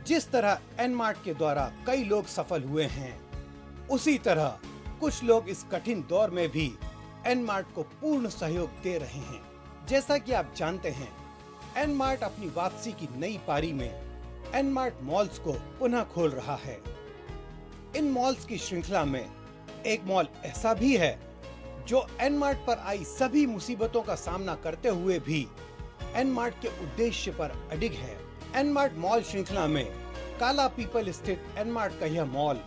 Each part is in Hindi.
जिस तरह एनमार्ट के द्वारा कई लोग सफल हुए हैं, उसी तरह कुछ लोग इस कठिन दौर में भी एनमार्ट को पूर्ण सहयोग दे रहे हैं। जैसा कि आप जानते हैं, एनमार्ट अपनी वापसी की नई पारी में एनमार्ट मॉल्स को पुनः खोल रहा है। इन मॉल्स की श्रृंखला में एक मॉल ऐसा भी है जो एनमार्ट पर आई सभी मुसीबतों का सामना करते हुए भी एनमार्ट के उद्देश्य पर अडिग है। एनमार्ट मॉल श्रृंखला में काला पीपल स्थित एनमार्ट का यह मॉल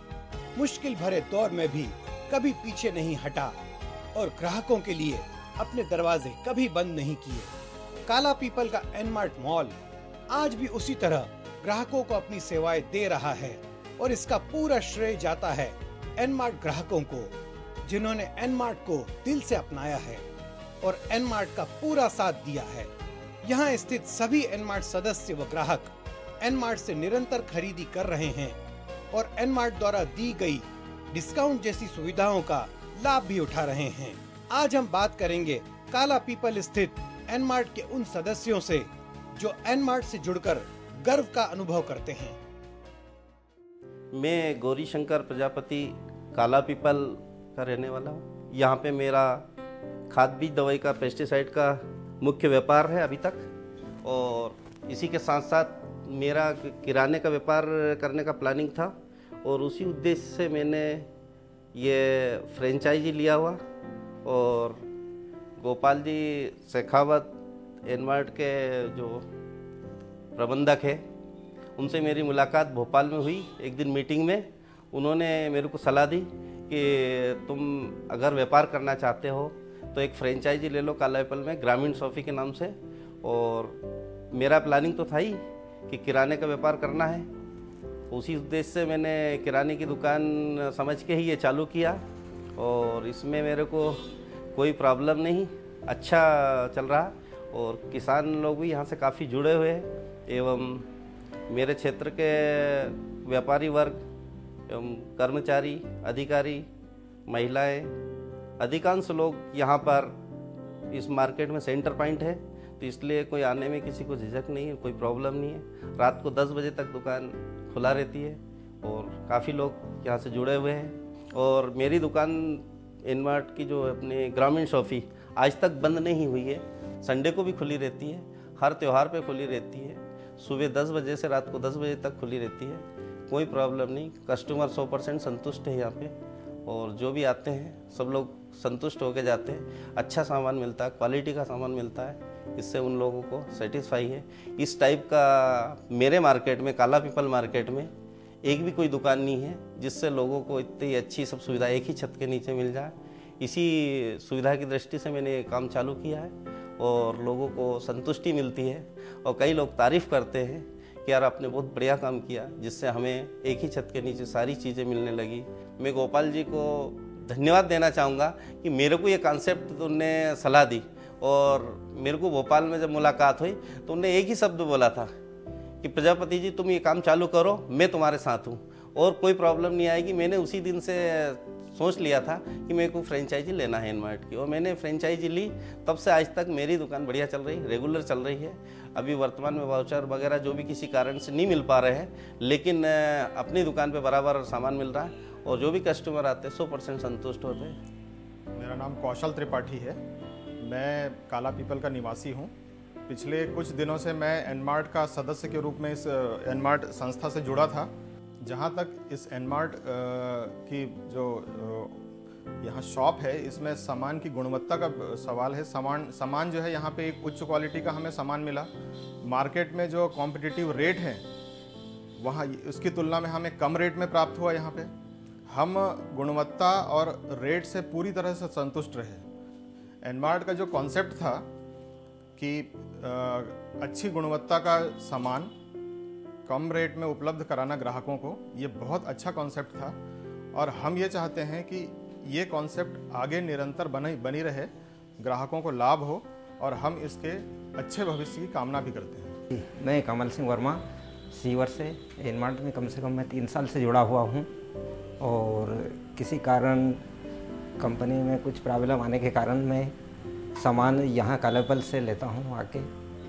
मुश्किल भरे दौर में भी कभी पीछे नहीं हटा और ग्राहकों के लिए अपने दरवाजे कभी बंद नहीं किए। काला पीपल का एनमार्ट मॉल आज भी उसी तरह ग्राहकों को अपनी सेवाएं दे रहा है और इसका पूरा श्रेय जाता है एनमार्ट ग्राहकों को, जिन्होंने एनमार्ट को दिल से अपनाया है और एनमार्ट का पूरा साथ दिया है। यहाँ स्थित सभी एनमार्ट सदस्य व ग्राहक एनमार्ट से निरंतर खरीदी कर रहे हैं और एनमार्ट द्वारा दी गई डिस्काउंट जैसी सुविधाओं का लाभ भी उठा रहे हैं। आज हम बात करेंगे काला पीपल स्थित एनमार्ट के उन सदस्यों से जो एनमार्ट से जुड़कर गर्व का अनुभव करते हैं। मैं गौरी शंकर प्रजापति काला पीपल का रहने वाला हूँ। यहाँ पे मेरा खाद बीज दवाई का पेस्टिसाइड का मुख्य व्यापार है अभी तक, और इसी के साथ साथ मेरा किराने का व्यापार करने का प्लानिंग था और उसी उद्देश्य से मैंने ये फ्रेंचाइजी लिया हुआ। और गोपाल जी शेखावत एनमार्ट के जो प्रबंधक है, उनसे मेरी मुलाकात भोपाल में हुई। एक दिन मीटिंग में उन्होंने मेरे को सलाह दी कि तुम अगर व्यापार करना चाहते हो तो एक फ्रेंचाइजी ले लो काला पीपल में, ग्रामीण सॉफी के नाम से। और मेरा प्लानिंग तो था ही कि किराने का व्यापार करना है। उसी उद्देश्य से मैंने किराने की दुकान समझ के ही ये चालू किया और इसमें मेरे को कोई प्रॉब्लम नहीं, अच्छा चल रहा। और किसान लोग भी यहाँ से काफ़ी जुड़े हुए हैं एवं मेरे क्षेत्र के व्यापारी वर्ग एवं कर्मचारी, अधिकारी, महिलाएं, अधिकांश लोग यहाँ पर इस मार्केट में सेंटर पॉइंट है, तो इसलिए कोई आने में किसी को झिझक नहीं है, कोई प्रॉब्लम नहीं है। रात को 10 बजे तक दुकान खुला रहती है और काफ़ी लोग यहाँ से जुड़े हुए हैं। और मेरी दुकान एनमार्ट की जो अपने ग्रामीण सॉफी आज तक बंद नहीं हुई है, संडे को भी खुली रहती है, हर त्यौहार पे खुली रहती है। सुबह 10 बजे से रात को 10 बजे तक खुली रहती है, कोई प्रॉब्लम नहीं। कस्टमर 100% संतुष्ट है यहाँ पे और जो भी आते हैं सब लोग संतुष्ट होकर जाते हैं। अच्छा सामान मिलता है, क्वालिटी का सामान मिलता है, इससे उन लोगों को सेटिस्फाई है। इस टाइप का मेरे मार्केट में, काला पीपल मार्केट में एक भी कोई दुकान नहीं है जिससे लोगों को इतनी अच्छी सब सुविधा एक ही छत के नीचे मिल जाए। इसी सुविधा की दृष्टि से मैंने ये काम चालू किया है और लोगों को संतुष्टि मिलती है और कई लोग तारीफ़ करते हैं कि यार आपने बहुत बढ़िया काम किया, जिससे हमें एक ही छत के नीचे सारी चीज़ें मिलने लगी। मैं गोपाल जी को धन्यवाद देना चाहूँगा कि मेरे को ये कॉन्सेप्ट तो उनने सलाह दी और मेरे को भोपाल में जब मुलाकात हुई तो उनने एक ही शब्द बोला था कि प्रजापति जी तुम ये काम चालू करो, मैं तुम्हारे साथ हूँ और कोई प्रॉब्लम नहीं आएगी। मैंने उसी दिन से सोच लिया था कि मेरे को फ्रेंचाइजी लेना है एनमार्ट की और मैंने फ्रेंचाइजी ली। तब से आज तक मेरी दुकान बढ़िया चल रही, रेगुलर चल रही है। अभी वर्तमान में वाउचर वगैरह जो भी किसी कारण से नहीं मिल पा रहे हैं, लेकिन अपनी दुकान पे बराबर सामान मिल रहा है और जो भी कस्टमर आते हैं 100% संतुष्ट होते हैं। मेरा नाम कौशल त्रिपाठी है, मैं काला पीपल का निवासी हूँ। पिछले कुछ दिनों से मैं एनमार्ट का सदस्य के रूप में इस एनमार्ट संस्था से जुड़ा था। जहाँ तक इस एनमार्ट की जो यहाँ शॉप है, इसमें सामान की गुणवत्ता का सवाल है। सामान जो है यहाँ पे एक उच्च क्वालिटी का हमें सामान मिला। मार्केट में जो कॉम्पिटिटिव रेट है वहाँ उसकी तुलना में हमें कम रेट में प्राप्त हुआ। यहाँ पे हम गुणवत्ता और रेट से पूरी तरह से संतुष्ट रहे। एनमार्ट का जो कॉन्सेप्ट था कि अच्छी गुणवत्ता का सामान कम रेट में उपलब्ध कराना ग्राहकों को, ये बहुत अच्छा कॉन्सेप्ट था और हम ये चाहते हैं कि ये कॉन्सेप्ट आगे निरंतर बनी रहे, ग्राहकों को लाभ हो और हम इसके अच्छे भविष्य की कामना भी करते हैं। मैं कमल सिंह वर्मा सीवर से एनमार्ट में कम से कम मैं 3 साल से जुड़ा हुआ हूँ और किसी कारण कंपनी में कुछ प्रॉब्लम आने के कारण मैं सामान यहाँ काला पीपल से लेता हूँ आके,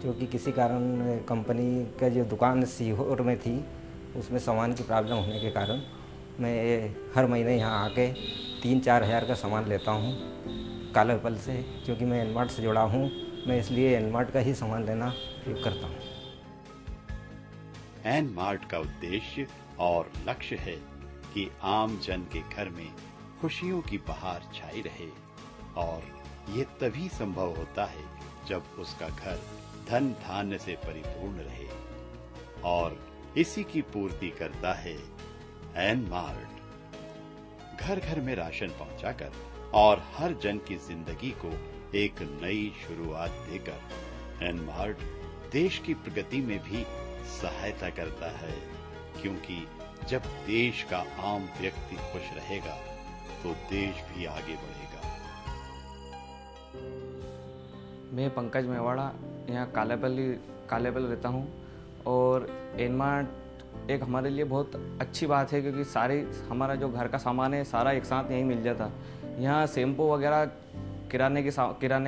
क्योंकि किसी कारण कंपनी का जो दुकान सीहोर में थी उसमें सामान की प्रॉब्लम होने के कारण मैं हर महीने यहाँ आके 3-4 हज़ार का सामान लेता हूँ काला पीपल से। क्योंकि मैं एनमार्ट से जुड़ा हूँ, मैं इसलिए एनमार्ट का ही सामान लेना प्रयोग करता हूँ। एनमार्ट का उद्देश्य और लक्ष्य है कि आम जन के घर में खुशियों की बहार छाई रहे, और ये तभी संभव होता है जब उसका घर धन धान्य से परिपूर्ण रहे, और इसी की पूर्ति करता है एनमार्ट। घर घर में राशन पहुंचाकर और हर जन की जिंदगी को एक नई शुरुआत देकर एनमार्ट देश की प्रगति में भी सहायता करता है, क्योंकि जब देश का आम व्यक्ति खुश रहेगा तो देश भी आगे बढ़ेगा। मैं पंकज मेवाड़ा यहाँ कालेपल रहता हूँ, और एनमार्ट एक हमारे लिए बहुत अच्छी बात है, क्योंकि सारे हमारा जो घर का सामान है सारा एक साथ यहीं मिल जाता। यहाँ शैम्पू वगैरह, किराने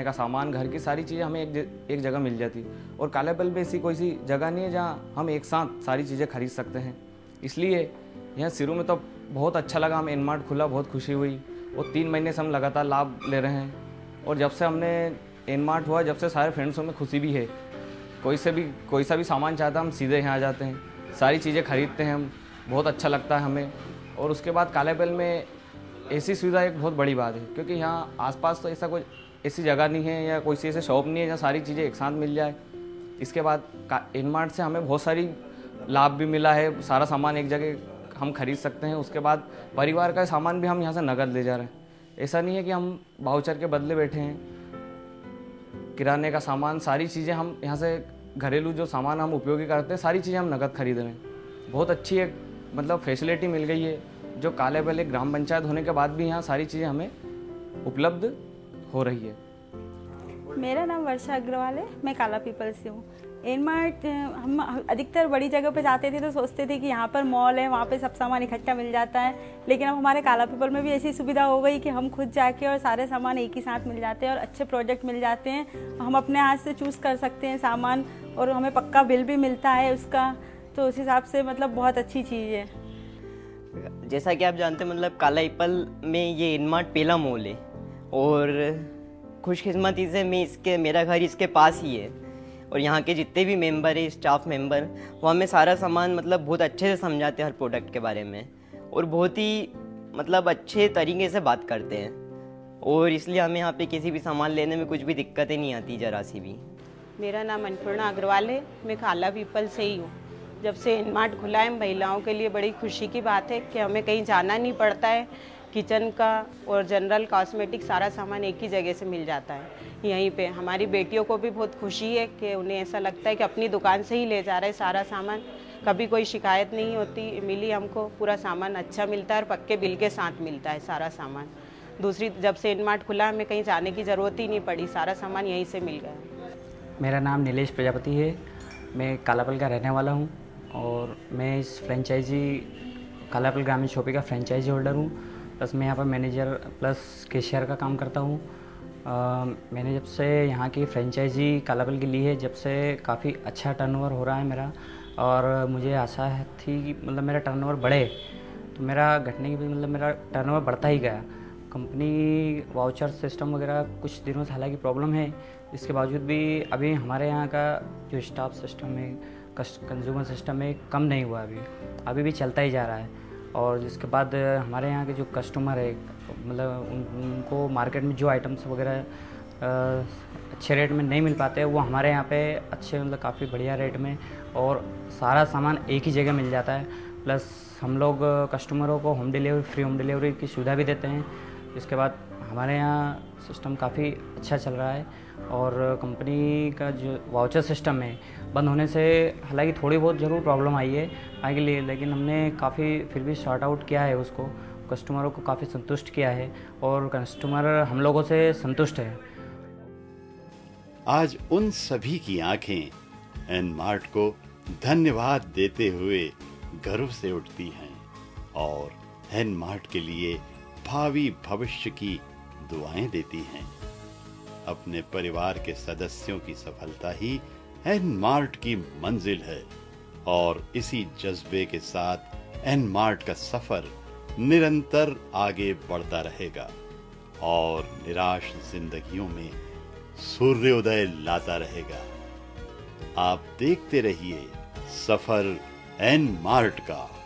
का सामान, घर की सारी चीज़ें हमें एक जगह मिल जाती। और कालेपल में ऐसी कोई सी जगह नहीं है जहाँ हम एक साथ सारी चीज़ें खरीद सकते हैं। इसलिए यहाँ शुरू में तो बहुत अच्छा लगा, हम एनमार्ट खुला बहुत खुशी हुई, और 3 महीने से हम लगातार लाभ ले रहे हैं। और जब से हमने एनमार्ट हुआ, जब से सारे फ्रेंड्सों में खुशी भी है। कोई सा भी सामान चाहता है हम सीधे यहाँ आ जाते हैं, सारी चीज़ें खरीदते हैं हम, बहुत अच्छा लगता है हमें। और उसके बाद कालेपल में ऐसी सुविधा एक बहुत बड़ी बात है, क्योंकि यहाँ आसपास तो ऐसा कोई ऐसी जगह नहीं है या कोई सी ऐसी शॉप नहीं है जहाँ सारी चीज़ें एक साथ मिल जाए। इसके बाद एनमार्ट से हमें बहुत सारी लाभ भी मिला है, सारा सामान एक जगह हम खरीद सकते हैं। उसके बाद परिवार का सामान भी हम यहाँ से नगद ले जा रहे हैं। ऐसा नहीं है कि हम वाउचर के बदले बैठे हैं। किराने का सामान, सारी चीज़ें हम यहाँ से घरेलू जो सामान हम उपयोगी करते हैं सारी चीज़ें हम नगद खरीद रहे हैं। बहुत अच्छी एक मतलब फैसिलिटी मिल गई है, जो कालेपल एक ग्राम पंचायत होने के बाद भी यहाँ सारी चीज़ें हमें उपलब्ध हो रही है। मेरा नाम वर्षा अग्रवाल है, मैं काला पीपल से हूँ। एनमार्ट हम अधिकतर बड़ी जगह पे जाते थे तो सोचते थे कि यहाँ पर मॉल है, वहाँ पे सब सामान इकट्ठा मिल जाता है, लेकिन अब हमारे काला पीपल में भी ऐसी सुविधा हो गई कि हम खुद जाके और सारे सामान एक ही साथ मिल जाते हैं और अच्छे प्रोडक्ट मिल जाते हैं। हम अपने हाथ से चूज़ कर सकते हैं सामान, और हमें पक्का बिल भी मिलता है उसका, तो उस हिसाब से मतलब बहुत अच्छी चीज़ है। जैसा कि आप जानते हैं, मतलब काला पीपल में ये एनमार्ट पहला मॉल है, और खुशकिस्मती से मेरा घर इसके पास ही है। और यहाँ के जितने भी मेंबर है, स्टाफ मेंबर, वो हमें सारा सामान मतलब बहुत अच्छे से समझाते हैं हर प्रोडक्ट के बारे में, और बहुत ही मतलब अच्छे तरीके से बात करते हैं। और इसलिए हमें यहाँ पे किसी भी सामान लेने में कुछ भी दिक्कतें नहीं आती जरा सी भी। मेरा नाम अन्नपूर्णा अग्रवाल है, मैं काला पीपल से ही हूँ। जब से एनमार्ट खुला है, महिलाओं के लिए बड़ी खुशी की बात है कि हमें कहीं जाना नहीं पड़ता है। किचन का और जनरल कॉस्मेटिक सारा सामान एक ही जगह से मिल जाता है यहीं पे। हमारी बेटियों को भी बहुत खुशी है कि उन्हें ऐसा लगता है कि अपनी दुकान से ही ले जा रहे सारा सामान, कभी कोई शिकायत नहीं होती मिली हमको। पूरा सामान अच्छा मिलता है और पक्के बिल के साथ मिलता है सारा सामान। दूसरी, जब से एनमार्ट खुला हमें कहीं जाने की ज़रूरत ही नहीं पड़ी, सारा सामान यहीं से मिल गया। मेरा नाम नीलेश प्रजापति है, मैं कालापल का रहने वाला हूँ, और मैं इस फ्रेंचाइजी कालापल ग्रामीण शॉपिंग का फ्रेंचाइजी होल्डर हूँ। प्लस मैं यहाँ पर मैनेजर प्लस कैशियर का काम करता हूँ। मैंने जब से यहाँ की फ्रेंचाइजी कालापल की ली है, जब से काफ़ी अच्छा टर्नओवर हो रहा है मेरा, और मुझे आशा थी कि मतलब मेरा टर्नओवर बढ़े, तो मेरा घटने की भी मतलब मेरा टर्नओवर बढ़ता ही गया। कंपनी वाउचर सिस्टम वगैरह कुछ दिनों से हालांकि प्रॉब्लम है, इसके बावजूद भी अभी हमारे यहाँ का जो स्टाफ सिस्टम है, कंज्यूमर सिस्टम है, कम नहीं हुआ, अभी भी चलता ही जा रहा है। और जिसके बाद हमारे यहाँ के जो कस्टमर है, मतलब उनको मार्केट में जो आइटम्स वगैरह अच्छे रेट में नहीं मिल पाते हैं, वो हमारे यहाँ पे अच्छे मतलब काफ़ी बढ़िया रेट में और सारा सामान एक ही जगह मिल जाता है। प्लस हम लोग कस्टमरों को फ्री होम डिलीवरी की सुविधा भी देते हैं। इसके बाद हमारे यहाँ सिस्टम काफ़ी अच्छा चल रहा है, और कंपनी का जो वाउचर सिस्टम है बंद होने से हालांकि थोड़ी बहुत ज़रूर प्रॉब्लम आई है आगे लिए, लेकिन हमने काफ़ी फिर भी सॉर्ट आउट किया है उसको, कस्टमरों को काफ़ी संतुष्ट किया है और कस्टमर हम लोगों से संतुष्ट है। आज उन सभी की आंखें एनमार्ट को धन्यवाद देते हुए गर्व से उठती हैं और एनमार्ट के लिए भावी भविष्य की दुआएं देती हैं। अपने परिवार के सदस्यों की सफलता ही एनमार्ट की मंजिल है और इसी जज्बे के साथ एन मार्ट का सफर निरंतर आगे बढ़ता रहेगा और निराश जिंदगियों में सूर्योदय लाता रहेगा। आप देखते रहिए सफर एन मार्ट का।